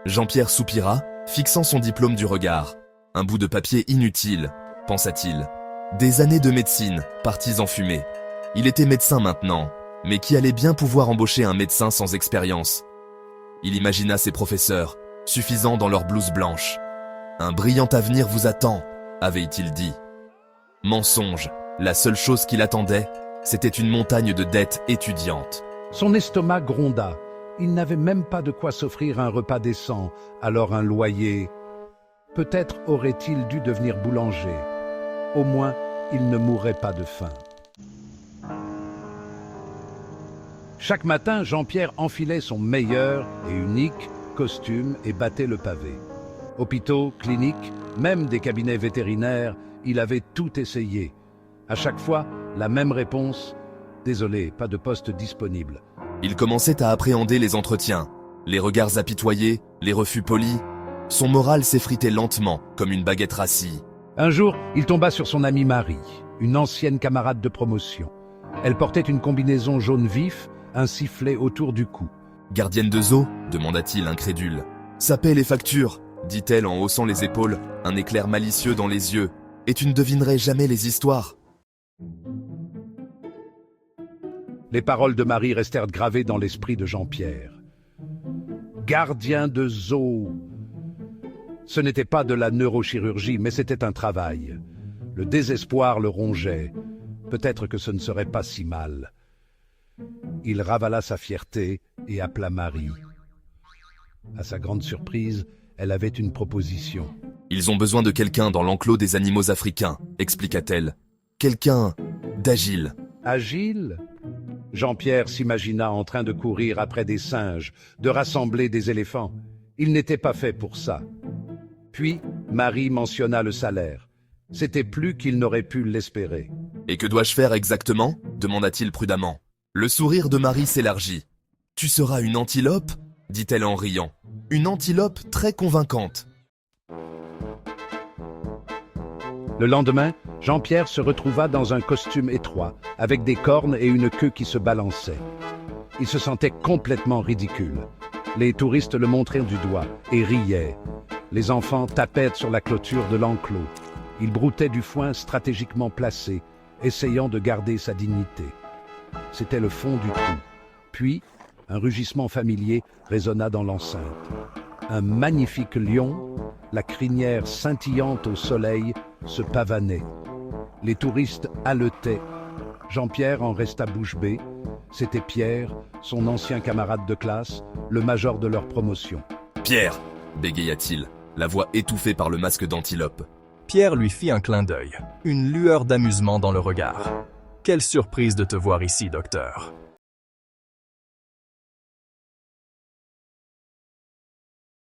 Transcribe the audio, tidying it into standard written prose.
Jean-Pierre soupira, fixant son diplôme du regard. Un bout de papier inutile, pensa-t-il. Des années de médecine, parties en fumée. Il était médecin maintenant, mais qui allait bien pouvoir embaucher un médecin sans expérience? Il imagina ses professeurs, suffisants dans leur blouse blanche. Un brillant avenir vous attend, avait-il dit. Mensonge, la seule chose qui l'attendait, c'était une montagne de dettes étudiantes. Son estomac gronda. Il n'avait même pas de quoi s'offrir un repas décent, alors un loyer. Peut-être aurait-il dû devenir boulanger. Au moins, il ne mourrait pas de faim. Chaque matin, Jean-Pierre enfilait son meilleur et unique costume et battait le pavé. Hôpitaux, cliniques, même des cabinets vétérinaires, il avait tout essayé. À chaque fois, la même réponse « Désolé, pas de poste disponible ». Il commençait à appréhender les entretiens, les regards apitoyés, les refus polis. Son moral s'effritait lentement, comme une baguette rassie. Un jour, il tomba sur son amie Marie, une ancienne camarade de promotion. Elle portait une combinaison jaune vif, un sifflet autour du cou. « Gardienne de zoo ?» demanda-t-il incrédule. « Ça paie les factures » dit-elle en haussant les épaules, un éclair malicieux dans les yeux. « Et tu ne devinerais jamais les histoires ?» Les paroles de Marie restèrent gravées dans l'esprit de Jean-Pierre. Gardien de zoo. Ce n'était pas de la neurochirurgie, mais c'était un travail. Le désespoir le rongeait. Peut-être que ce ne serait pas si mal. Il ravala sa fierté et appela Marie. À sa grande surprise, elle avait une proposition. « Ils ont besoin de quelqu'un dans l'enclos des animaux africains, expliqua-t-elle. Quelqu'un d'agile. » Agile ? Jean-Pierre s'imagina en train de courir après des singes, de rassembler des éléphants. Il n'était pas fait pour ça. Puis, Marie mentionna le salaire. C'était plus qu'il n'aurait pu l'espérer. « Et que dois-je faire exactement ?» demanda-t-il prudemment. Le sourire de Marie s'élargit. « Tu seras une antilope ?» dit-elle en riant. « Une antilope très convaincante. » Le lendemain, Jean-Pierre se retrouva dans un costume étroit, avec des cornes et une queue qui se balançait. Il se sentait complètement ridicule. Les touristes le montraient du doigt et riaient. Les enfants tapaient sur la clôture de l'enclos. Il broutait du foin stratégiquement placé, essayant de garder sa dignité. C'était le fond du trou. Puis, un rugissement familier résonna dans l'enceinte. Un magnifique lion, la crinière scintillante au soleil, se pavanait. Les touristes haletaient. Jean-Pierre en resta bouche bée. C'était Pierre, son ancien camarade de classe, le major de leur promotion. « Pierre !» bégaya-t-il, la voix étouffée par le masque d'antilope. Pierre lui fit un clin d'œil, une lueur d'amusement dans le regard. « Quelle surprise de te voir ici, docteur.